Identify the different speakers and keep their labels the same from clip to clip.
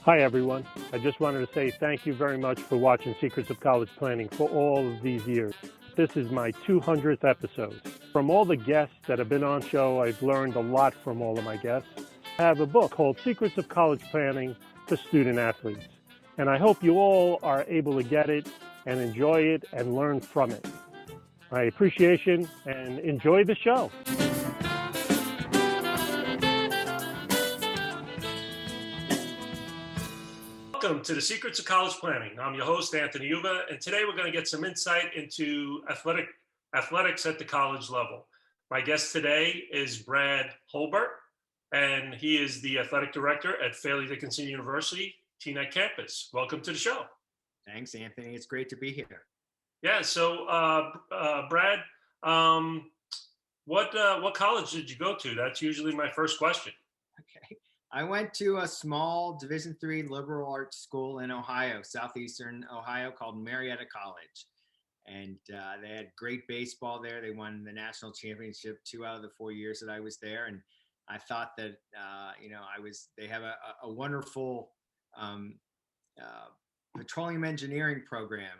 Speaker 1: Hi, everyone. I just wanted to say thank you very much for watching Secrets of College Planning for all of these years. This is my 200th episode. From all the guests that have been on show, I've learned a lot from all of my guests. I have a book called Secrets of College Planning for Student Athletes, and I hope you all are able to get it and enjoy it and learn from it. My appreciation and enjoy the show. Welcome to the Secrets of College Planning. I'm your host, Anthony Uva, and today we're going to get some insight into athletics at the college level. My guest today is Brad Hurlbut, and he is the athletic director at Fairleigh Dickenson University, Teaneck campus. Welcome to the show.
Speaker 2: Thanks, Anthony. It's great to be here.
Speaker 1: Yeah, so Brad, what college did you go to? That's usually my first question.
Speaker 2: Okay. I went to a small Division III liberal arts school in Ohio, southeastern Ohio, called Marietta College. And they had great baseball there. They won the national championship 2 out of the 4 years that I was there. And I thought that, they have a wonderful petroleum engineering program.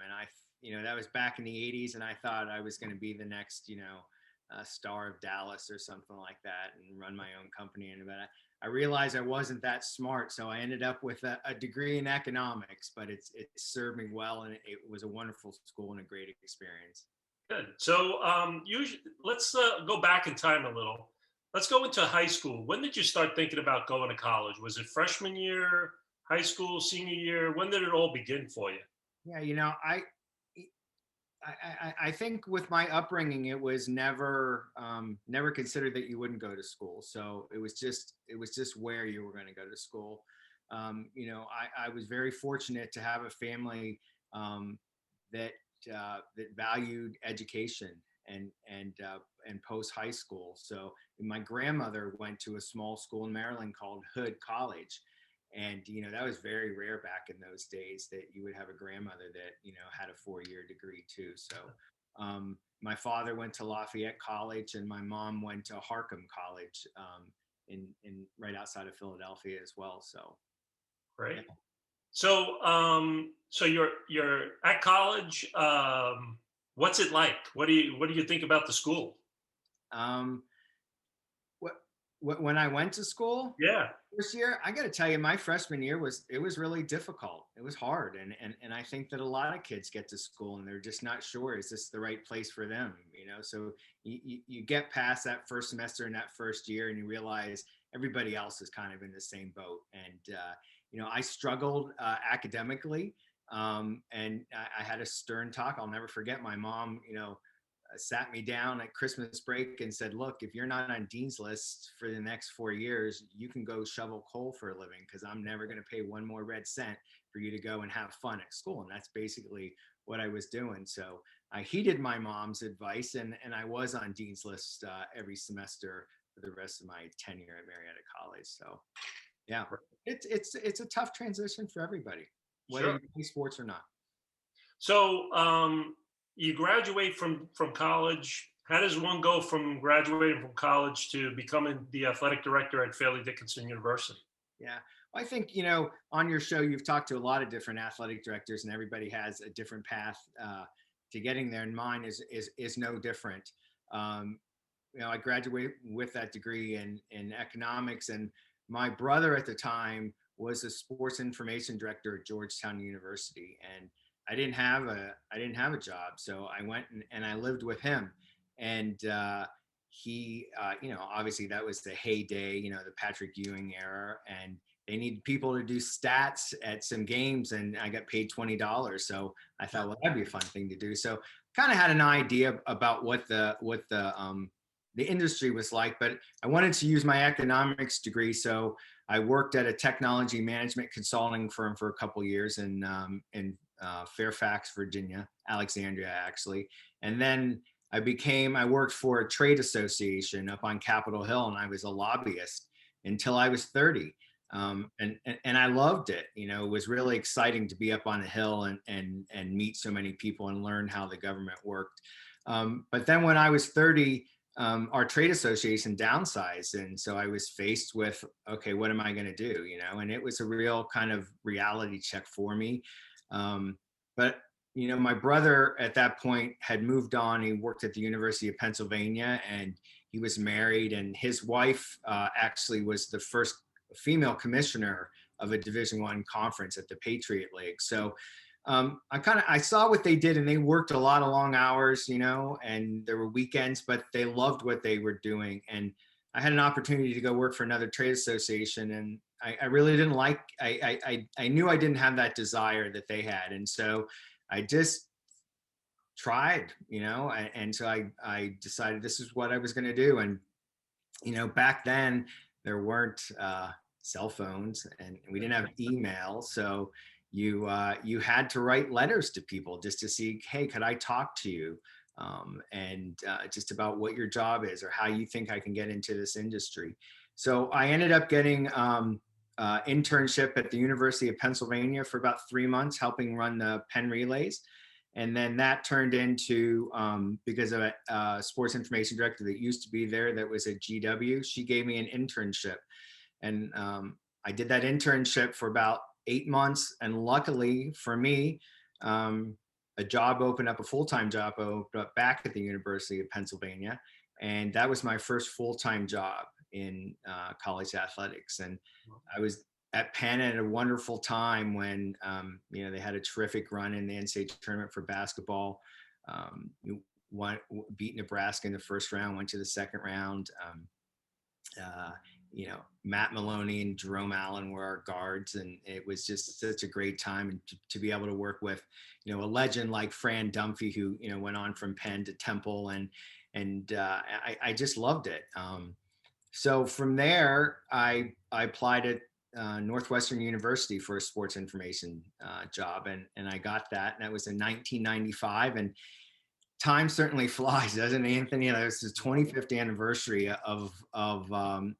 Speaker 2: And that was back in the 80s. And I thought I was going to be the next, star of Dallas or something like that and run my own company. But I realized I wasn't that smart, so I ended up with a degree in economics, but it served me well, and it was a wonderful school and a great experience.
Speaker 1: Good. So let's go back in time a little. Let's go into high school. When did you start thinking about going to college? Was it freshman year, high school, senior year? When did it all begin for you?
Speaker 2: Yeah, I think with my upbringing, it was never considered that you wouldn't go to school. So it was just where you were going to go to school. I was very fortunate to have a family that valued education and post high school. So my grandmother went to a small school in Maryland called Hood College. And, that was very rare back in those days that you would have a grandmother that, had a 4-year degree too. So my father went to Lafayette College and my mom went to Harcum College in right outside of Philadelphia as well. So.
Speaker 1: Great. Yeah. So you're at college. What's it like? What do you think about the school?
Speaker 2: When I went to school,
Speaker 1: yeah,
Speaker 2: first year, I got to tell you, my freshman year was really difficult. It was hard, and I think that a lot of kids get to school and they're just not sure, is this the right place for them? So you get past that first semester and that first year, and you realize everybody else is kind of in the same boat. And I struggled academically, and I had a stern talk. I'll never forget my mom. Sat me down at Christmas break and said, look, if you're not on Dean's List for the next 4 years, you can go shovel coal for a living, because I'm never going to pay one more red cent for you to go and have fun at school. And that's basically what I was doing. So I heeded my mom's advice, and I was on Dean's List every semester for the rest of my tenure at Marietta College. So yeah, it's a tough transition for everybody, whether you play sports or not.
Speaker 1: So you graduate from college. How does one go from graduating from college to becoming the athletic director at Fairleigh Dickenson University?
Speaker 2: Yeah, well, I think, on your show, you've talked to a lot of different athletic directors, and everybody has a different path to getting there. And mine is no different. I graduated with that degree in economics, and my brother at the time was a sports information director at Georgetown University, and I didn't have a job, so I went and I lived with him, and he, obviously that was the heyday, the Patrick Ewing era, and they needed people to do stats at some games, and I got paid $20. So I thought, well, that'd be a fun thing to do. So kind of had an idea about what the industry was like, but I wanted to use my economics degree, so I worked at a technology management consulting firm for a couple years in Fairfax, Virginia, Alexandria, actually. And then I worked for a trade association up on Capitol Hill, and I was a lobbyist until I was 30. And I loved it. It was really exciting to be up on the Hill and meet so many people and learn how the government worked. But then when I was 30, our trade association downsized. And so I was faced with, okay, what am I going to do? And it was a real kind of reality check for me. But my brother at that point had moved on. He worked at the University of Pennsylvania, and he was married, and his wife actually was the first female commissioner of a Division I conference at the Patriot League. So I saw what they did, and they worked a lot of long hours, and there were weekends, but they loved what they were doing. And I had an opportunity to go work for another trade association, and I really didn't like, I knew I didn't have that desire that they had. And so I just tried, and so I decided this is what I was going to do. And, back then there weren't cell phones, and we didn't have email. So you had to write letters to people just to see, hey, could I talk to you? And just about what your job is or how you think I can get into this industry. So I ended up getting internship at the University of Pennsylvania for about 3 months, helping run the Penn Relays. And then that turned into, because of a sports information director that used to be there that was at GW, she gave me an internship. And I did that internship for about 8 months. And luckily for me, a job opened up, a full-time job opened up back at the University of Pennsylvania. And that was my first full-time job in college athletics. And I was at Penn at a wonderful time when, they had a terrific run in the NCAA tournament for basketball. Beat Nebraska in the first round, went to the second round. Matt Maloney and Jerome Allen were our guards, and it was just such a great time. And to be able to work with, a legend like Fran Dunphy, who, went on from Penn to Temple, and I just loved it. So from there, I applied at Northwestern University for a sports information job, and I got that, and that was in 1995. And time certainly flies, doesn't it, Anthony? This is the 25th anniversary of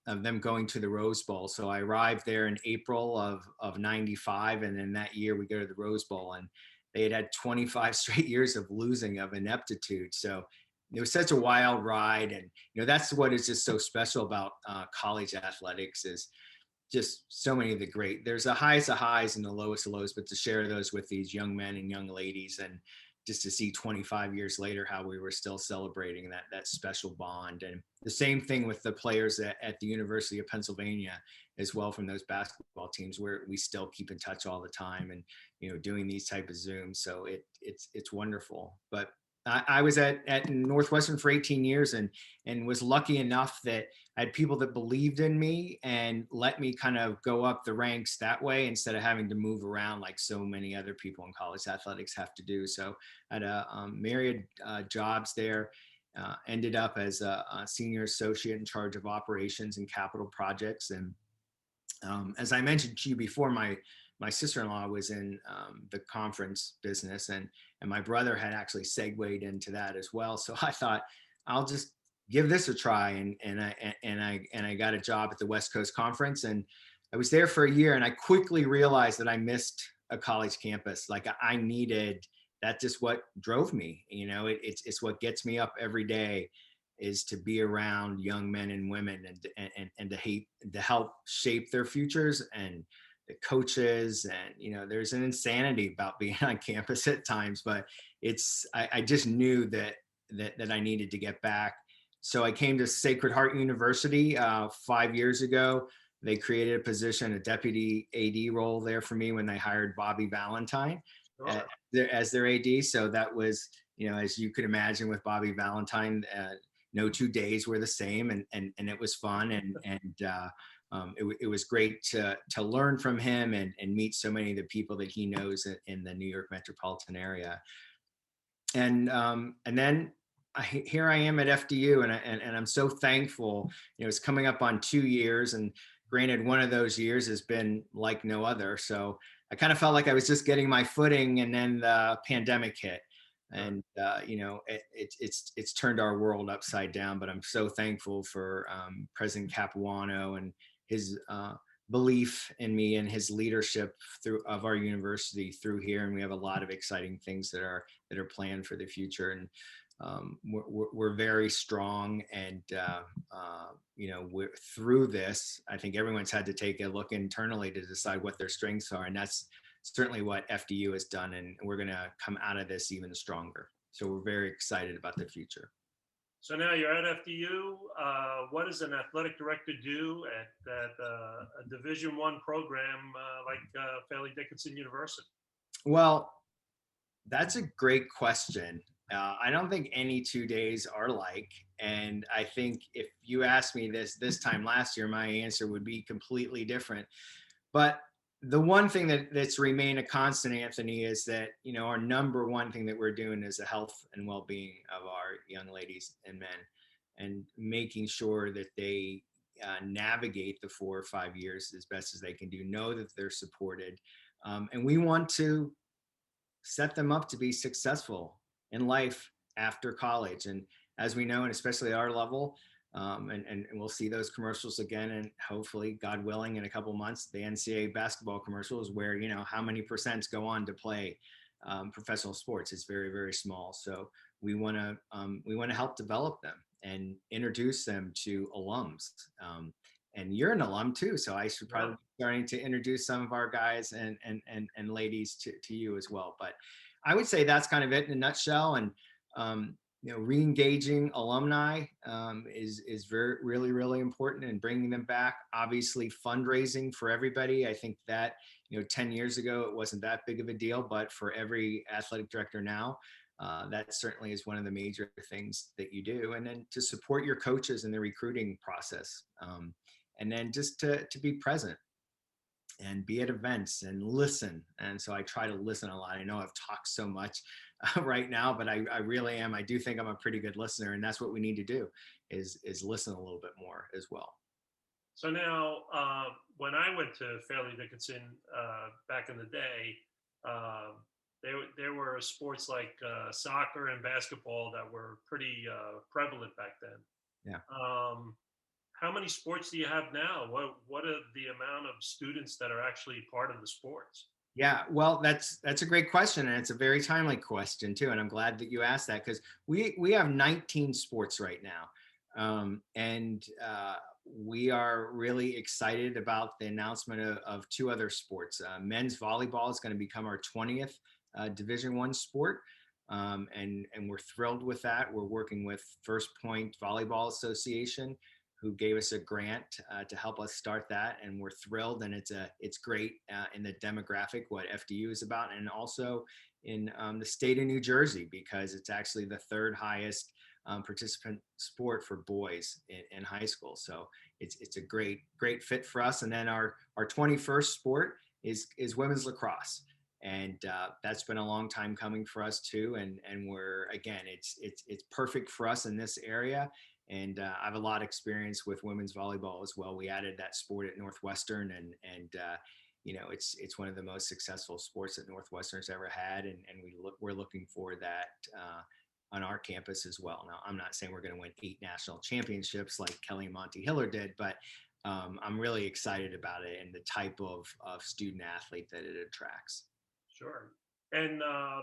Speaker 2: them going to the Rose Bowl. So I arrived there in April of 95, and then that year we go to the Rose Bowl, and they had 25 straight years of losing, of ineptitude. So it was such a wild ride, and that's what is just so special about college athletics, is just so many of the great. There's the highest of highs and the lowest of lows, but to share those with these young men and young ladies, and just to see 25 years later how we were still celebrating that special bond. And the same thing with the players at the University of Pennsylvania as well, from those basketball teams, where we still keep in touch all the time, and doing these type of Zooms. So it's wonderful. But I was at Northwestern for 18 years, and was lucky enough that I had people that believed in me and let me kind of go up the ranks that way, instead of having to move around like so many other people in college athletics have to do. So I had a myriad jobs there. Ended up as a senior associate in charge of operations and capital projects. And as I mentioned to you before, my sister-in-law was in the conference business, and my brother had actually segued into that as well. So I thought, I'll just give this a try, and I got a job at the West Coast Conference, and I was there for a year, and I quickly realized that I missed a college campus. Like I needed, that's just what drove me. It's what gets me up every day, is to be around young men and women, and to help shape their futures, and the coaches. And there's an insanity about being on campus at times, but I just knew that I needed to get back. So I came to Sacred Heart University 5 years ago. They created a position, a deputy AD role there for me, when they hired Bobby Valentine as their AD. So that was, as you could imagine, with Bobby Valentine, no 2 days were the same, and it was fun, and it was great to learn from him, and meet so many of the people that he knows in the New York metropolitan area. And then here I am at FDU, and I'm so thankful. It's coming up on 2 years, and granted, one of those years has been like no other. So I kind of felt like I was just getting my footing, and then the pandemic hit. And it's turned our world upside down. But I'm so thankful for President Capuano and his belief in me, and his leadership of our university through here. And we have a lot of exciting things that are planned for the future. And we're very strong, and we're through this. I think everyone's had to take a look internally to decide what their strengths are, and that's certainly what FDU has done, and we're going to come out of this even stronger. So we're very excited about the future.
Speaker 3: So now you're at FDU. What does an athletic director do at a Division I program like Fairleigh Dickenson University?
Speaker 2: Well, that's a great question. I don't think any 2 days are alike. And I think if you asked me this time last year, my answer would be completely different. But the one thing that's remained a constant, Anthony, is that, our number one thing that we're doing is the health and well-being of our young ladies and men, and making sure that they navigate the 4 or 5 years as best as they can do, know that they're supported. And we want to set them up to be successful in life after college. And as we know, and especially at our level, and we'll see those commercials again, and hopefully, God willing, in a couple months, the NCAA basketball commercials, where how many percents go on to play professional sports. It's very, very small. So we want to help develop them and introduce them to alums. And you're an alum too, so I should probably be starting to introduce some of our guys and ladies to you as well. But I would say that's kind of it in a nutshell. And re-engaging alumni is really, really important, and bringing them back. Obviously, fundraising for everybody. I think that 10 years ago it wasn't that big of a deal, but for every athletic director now, that certainly is one of the major things that you do. And then to support your coaches in the recruiting process. And then just to be present and be at events and listen. And so I try to listen a lot. I know I've talked so much right now, but I really am. I do think I'm a pretty good listener, and that's what we need to do is listen a little bit more as well.
Speaker 3: So now, when I went to Fairleigh Dickinson back in the day, there were sports like soccer and basketball that were pretty prevalent back then.
Speaker 2: Yeah.
Speaker 3: How many sports do you have now? What are the amount of students that are actually part of the sports?
Speaker 2: Yeah, well, that's a great question, and it's a very timely question too. And I'm glad that you asked that, because we have 19 sports right now, and we are really excited about the announcement of 2 other sports. Men's volleyball is going to become our 20th Division I sport, and we're thrilled with that. We're working with First Point Volleyball Association, who gave us a grant to help us start that, and we're thrilled. And it's great in the demographic what FDU is about, and also in the state of New Jersey, because it's actually the 3rd highest participant sport for boys in high school. So it's a great fit for us. And then our 21st sport is women's lacrosse, and that's been a long time coming for us too. And we're, again, it's perfect for us in this area. And I have a lot of experience with women's volleyball as well. We added that sport at Northwestern, and it's one of the most successful sports that Northwestern's ever had, and we're looking for that on our campus as well. Now, I'm not saying we're going to win 8 national championships like Kelly and Monty Hiller did, but I'm really excited about it and the type of student athlete that it attracts.
Speaker 3: Sure. And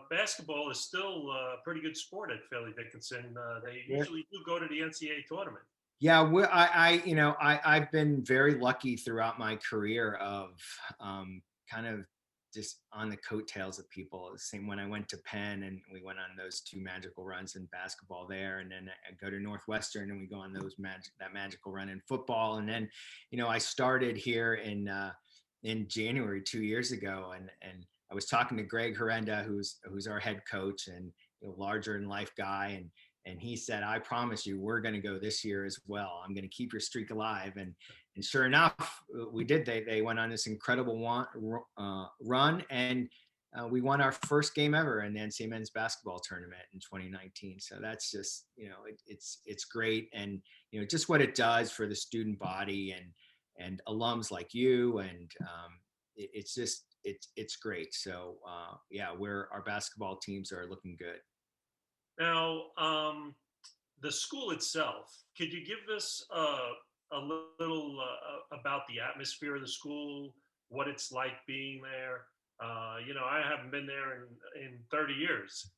Speaker 3: basketball is still a pretty good sport at Fairleigh Dickinson. They usually do go to the NCAA tournament.
Speaker 2: Yeah, I've been very lucky throughout my career of kind of just on the coattails of people. Same when I went to Penn, and we went on those 2 magical runs in basketball there, and then I go to Northwestern, and we go on that magical run in football. And then, I started here in January 2 years ago, and I was talking to Greg Herenda, who's our head coach, and larger than life guy, and he said, "I promise you, we're going to go this year as well. I'm going to keep your streak alive." And sure enough, we did. They went on this incredible run, and we won our first game ever in the NCAA men's basketball tournament in 2019. So that's just, it's great, and just what it does for the student body and alums like you, and it's just it's great. So yeah, our basketball teams are looking good.
Speaker 3: Now, the school itself, could you give us a little about the atmosphere of the school, what it's like being there? I haven't been there in 30 years.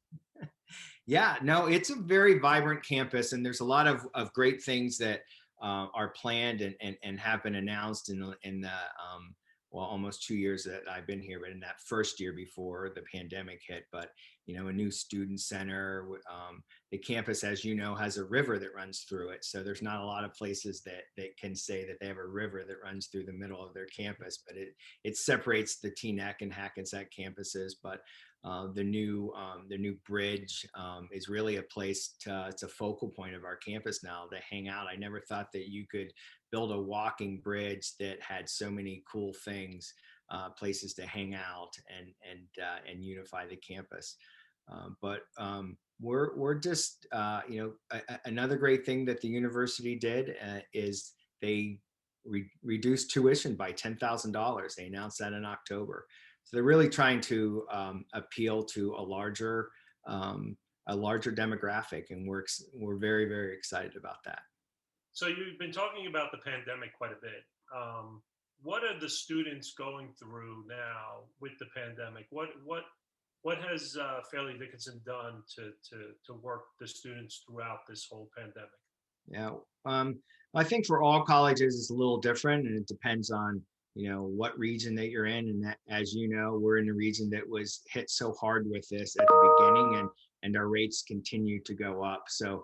Speaker 2: Yeah, no, it's a very vibrant campus, and there's a lot of great things that are planned and have been announced in the well, almost 2 years that I've been here, but in that first year before the pandemic hit. But a new student center. The campus, as you know, has a river that runs through it, so there's not a lot of places that can say that they have a river that runs through the middle of their campus. But it separates the Teaneck and Hackensack campuses. But the new bridge is really a place it's a focal point of our campus now to hang out. I never thought that you could build a walking bridge that had so many cool things, places to hang out and unify the campus. But we're just another great thing that the university did is they reduced tuition by $10,000. They announced that in October. So they're really trying to appeal to a larger demographic, and we're very, very excited about that.
Speaker 3: So you've been talking about the pandemic quite a bit. What are the students going through now with the pandemic? What has Fairleigh Dickinson done to work the students throughout this whole pandemic?
Speaker 2: Yeah, I think for all colleges it's a little different, and it depends on what region that you're in. And that, as you know, we're in a region that was hit so hard with this at the beginning, and our rates continue to go up. So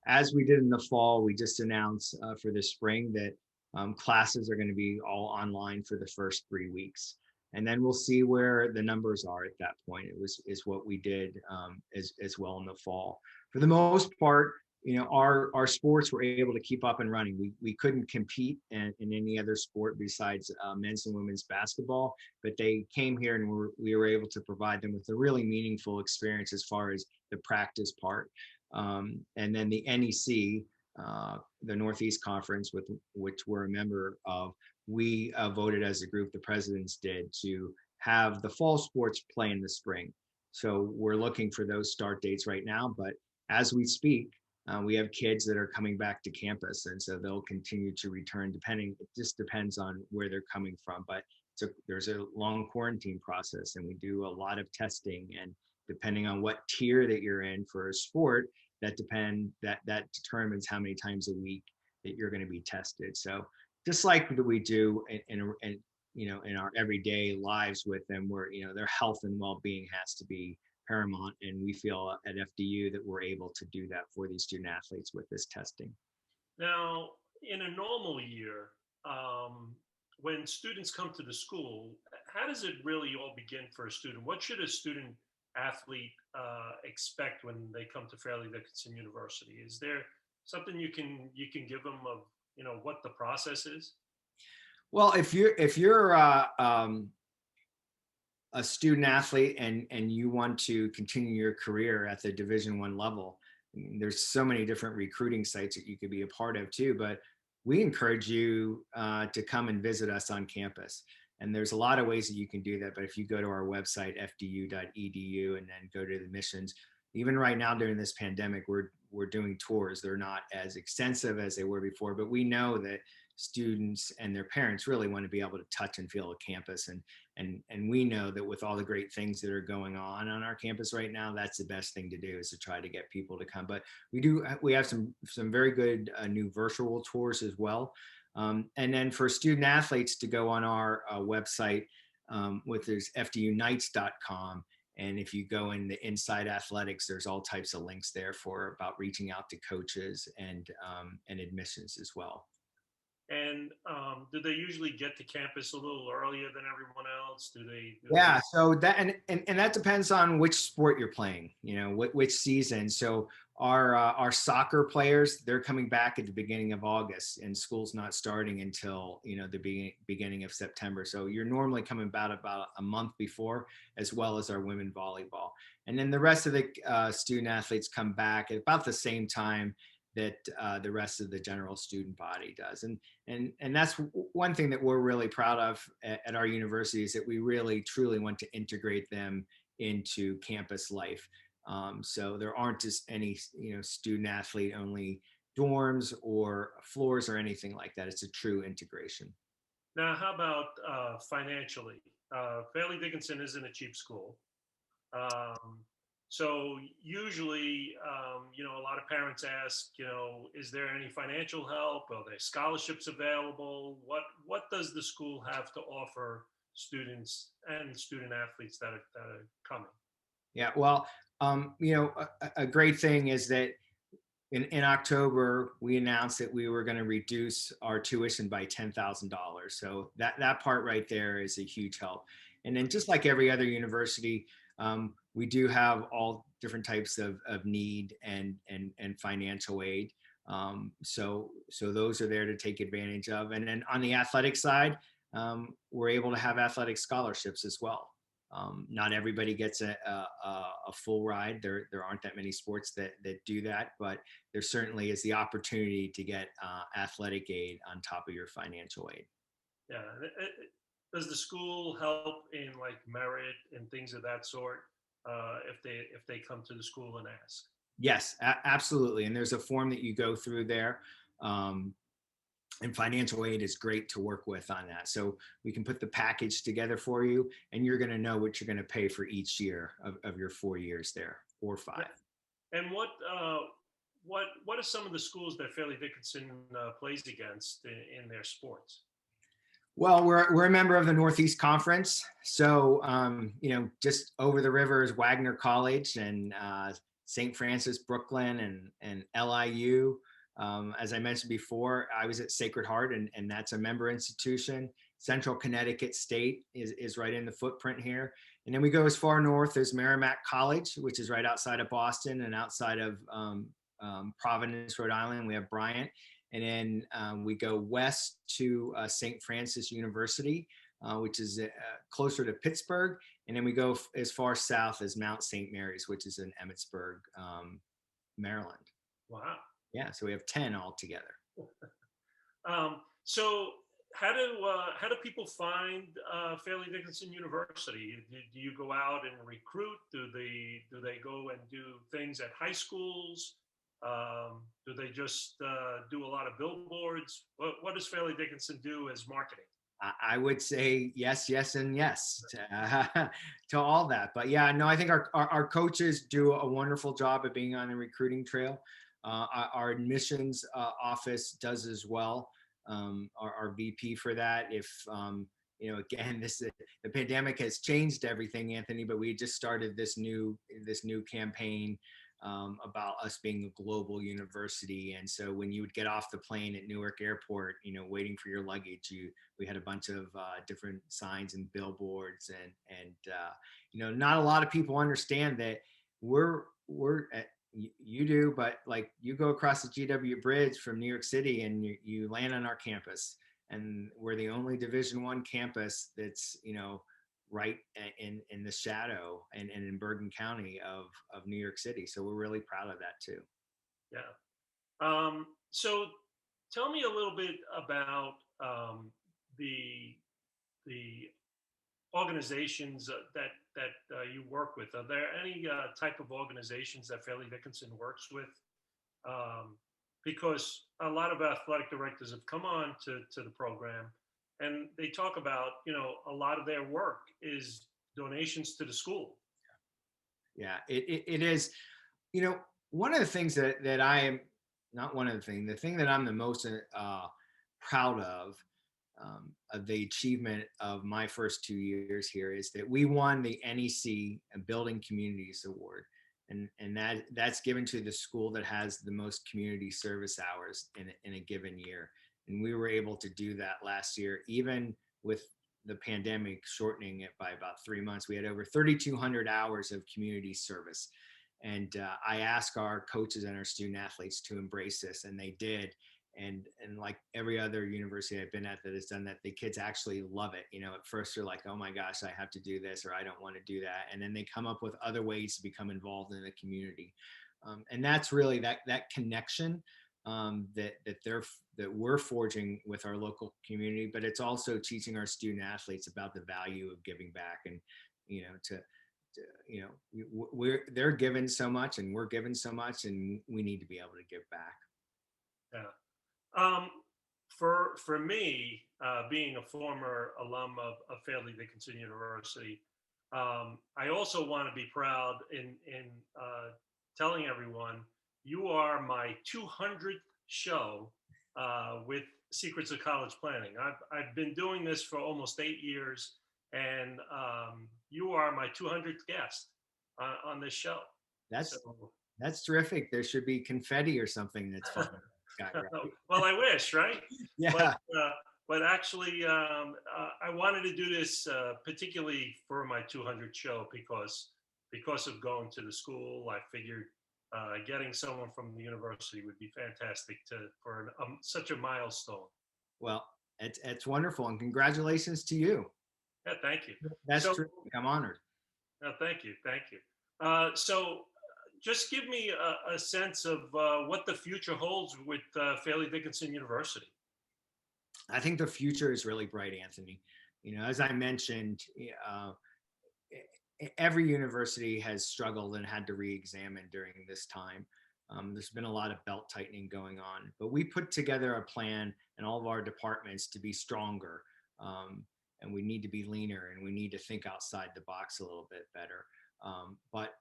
Speaker 2: as we did in the fall, we just announced for the spring that classes are going to be all online for the first 3 weeks, and then we'll see where the numbers are at that point. Is what we did as well in the fall. For the most part, our sports were able to keep up and running. We couldn't compete in any other sport besides men's and women's basketball, but they came here and we were able to provide them with a really meaningful experience as far as the practice part. And then the NEC, the Northeast Conference, with which we're a member of, we voted as a group, the presidents did, to have the fall sports play in the spring. So we're looking for those start dates right now, but as we speak, we have kids that are coming back to campus, and so they'll continue to return. It just depends on where they're coming from. But there's a long quarantine process, and we do a lot of testing. And depending on what tier that you're in for a sport, that determines how many times a week that you're going to be tested. So just like we do in our everyday lives with them, where their health and well-being has to be paramount, and we feel at FDU that we're able to do that for these student athletes with this testing.
Speaker 3: Now, in a normal year, when students come to the school, how does it really all begin for a student? What should a student athlete expect when they come to Fairleigh Dickinson University? Is there something you can give them of what the process is?
Speaker 2: Well, if you're a student athlete and you want to continue your career at the Division I level, there's so many different recruiting sites that you could be a part of too. But we encourage you to come and visit us on campus. And there's a lot of ways that you can do that. But if you go to our website, fdu.edu, and then go to the missions, even right now during this pandemic, we're doing tours. They're not as extensive as they were before, but we know that students and their parents really want to be able to touch and feel a campus. And we know that with all the great things that are going on our campus right now, that's the best thing to do, is to try to get people to come. But we have some very good new virtual tours as well. And then for student athletes to go on our website, which is fdunites.com. And if you go in the Inside Athletics, there's all types of links there about reaching out to coaches and admissions as well.
Speaker 3: And do they usually get to campus a little earlier than everyone else?
Speaker 2: Yeah, so that and that depends on which sport you're playing, which season. So our soccer players, they're coming back at the beginning of August, and school's not starting until the beginning of September. So you're normally coming about a month before, as well as our women volleyball. And then the rest of the student athletes come back at about the same time that the rest of the general student body does. And that's one thing that we're really proud of at our university, is that we really truly want to integrate them into campus life. So there aren't just any student athlete only dorms or floors or anything like that. It's a true integration.
Speaker 3: Now, how about financially? Fairleigh Dickinson isn't a cheap school. So usually, a lot of parents ask, is there any financial help? Are there scholarships available? What does the school have to offer students and student athletes that are coming?
Speaker 2: Yeah, well, a great thing is that in October, we announced that we were going to reduce our tuition by $10,000. So that part right there is a huge help. And then just like every other university, we do have all different types of need and financial aid. So those are there to take advantage of. And then on the athletic side, we're able to have athletic scholarships as well. Not everybody gets a full ride. There aren't that many sports that do that, but there certainly is the opportunity to get athletic aid on top of your financial aid.
Speaker 3: Yeah. Does the school help in like merit and things of that sort if they come to the school and ask?
Speaker 2: Yes, absolutely. And there's a form that you go through there. Um, and financial aid is great to work with on that. So we can put the package together for you, and you're going to know what you're going to pay for each year of your 4 years there, or 5.
Speaker 3: And what are some of the schools that Fairleigh Dickinson plays against in their sports?
Speaker 2: Well, we're a member of the Northeast Conference, so just over the river is Wagner College and St. Francis Brooklyn and LIU. As I mentioned before, I was at Sacred Heart, and that's a member institution. Central Connecticut State is right in the footprint here. And then we go as far north as Merrimack College, which is right outside of Boston and outside of Providence, Rhode Island. We have Bryant. And then we go west to St. Francis University, which is closer to Pittsburgh. And then we go as far south as Mount St. Mary's, which is in Emmitsburg, Maryland.
Speaker 3: Wow.
Speaker 2: Yeah, so we have 10 altogether.
Speaker 3: So how do people find Fairleigh Dickinson University? Do you go out and recruit? Do they go and do things at high schools? Do they just do a lot of billboards? What does Fairleigh Dickinson do as marketing?
Speaker 2: I would say yes, yes, and yes to all that. But yeah, no, I think our coaches do a wonderful job of being on the recruiting trail. Our admissions office does as well. Our VP for that. If again, the pandemic has changed everything, Anthony. But we just started this new campaign about us being a global university. And so when you would get off the plane at Newark Airport, waiting for your luggage, we had a bunch of different signs and billboards, and not a lot of people understand that we're at, you do, but like you go across the GW Bridge from New York City and you land on our campus, and we're the only Division I campus that's right in the shadow and in Bergen County of New York City. So we're really proud of that too.
Speaker 3: Yeah. So tell me a little bit about the organizations that you work with. Are there any type of organizations that Fairleigh Dickinson works with? Because a lot of athletic directors have come on to the program, and they talk about, a lot of their work is donations to the school.
Speaker 2: Yeah, it is. One of the things that I am, not one of the thing that I'm the most proud of the achievement of my first 2 years here is that we won the NEC Building Communities Award. And that's given to the school that has the most community service hours in a given year. And we were able to do that last year, even with the pandemic shortening it by about 3 months. We had over 3,200 hours of community service. And I asked our coaches and our student athletes to embrace this, and they did. And like every other university I've been at that has done that, the kids actually love it. At first they're like, oh my gosh, I have to do this, or I don't want to do that. And then they come up with other ways to become involved in the community. And that's really that connection that we're forging with our local community, but it's also teaching our student athletes about the value of giving back. And, they're given so much and we're given so much, and we need to be able to give back.
Speaker 3: Yeah. For me, being a former alum of Fairleigh Dickinson University, I also want to be proud in telling everyone you are my 200th show with Secrets of College Planning. I've been doing this for almost 8 years, and you are my 200th guest on this show.
Speaker 2: That's terrific. There should be confetti or something that's fun.
Speaker 3: Well, I wish, right?
Speaker 2: Yeah.
Speaker 3: But actually, I wanted to do this particularly for my 200th show because of going to the school. I figured getting someone from the university would be fantastic for such a milestone.
Speaker 2: Well, it's wonderful, and congratulations to you.
Speaker 3: Yeah, thank you.
Speaker 2: That's true. I'm honored.
Speaker 3: Thank you. So just give me a sense of what the future holds with Fairleigh Dickenson University.
Speaker 2: I think the future is really bright, Anthony. As I mentioned, every university has struggled and had to re-examine during this time. There's been a lot of belt tightening going on, but we put together a plan in all of our departments to be stronger. And we need to be leaner, and we need to think outside the box a little bit better. But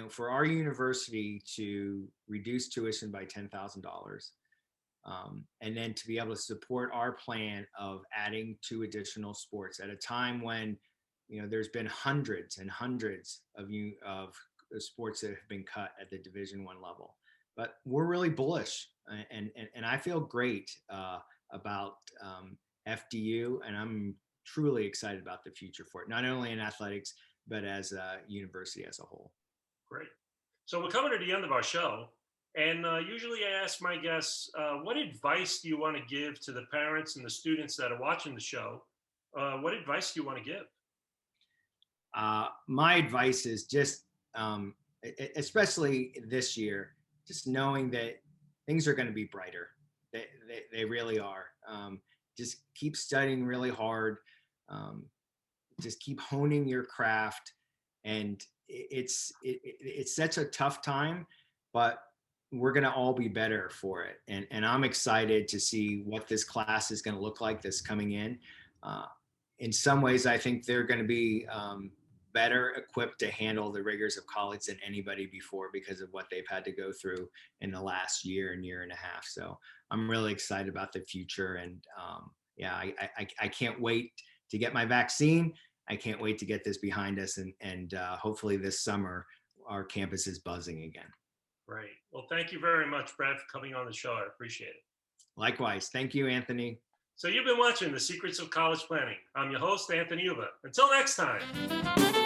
Speaker 2: for our university to reduce tuition by $10,000, and then to be able to support our plan of adding 2 additional sports at a time when there's been hundreds and hundreds of sports that have been cut at the Division I level. But we're really bullish, and I feel great about FDU, and I'm truly excited about the future for it, not only in athletics, but as a university as a whole.
Speaker 3: Great. So we're coming to the end of our show. And usually I ask my guests, what advice do you want to give to the parents and the students that are watching the show? What advice do you want to give?
Speaker 2: My advice is just, especially this year, just knowing that things are going to be brighter. They really are. Just keep studying really hard. Just keep honing your craft. And it's such a tough time, but we're going to all be better for it. And I'm excited to see what this class is going to look like that's coming in. In some ways, I think they're going to be better equipped to handle the rigors of college than anybody before because of what they've had to go through in the last year and a half. So I'm really excited about the future. And I can't wait to get my vaccine. I can't wait to get this behind us. And hopefully this summer, our campus is buzzing again.
Speaker 3: Right. Well, thank you very much, Brad, for coming on the show. I appreciate it.
Speaker 2: Likewise. Thank you, Anthony.
Speaker 3: So you've been watching The Secrets of College Planning. I'm your host, Anthony Hurlbut. Until next time.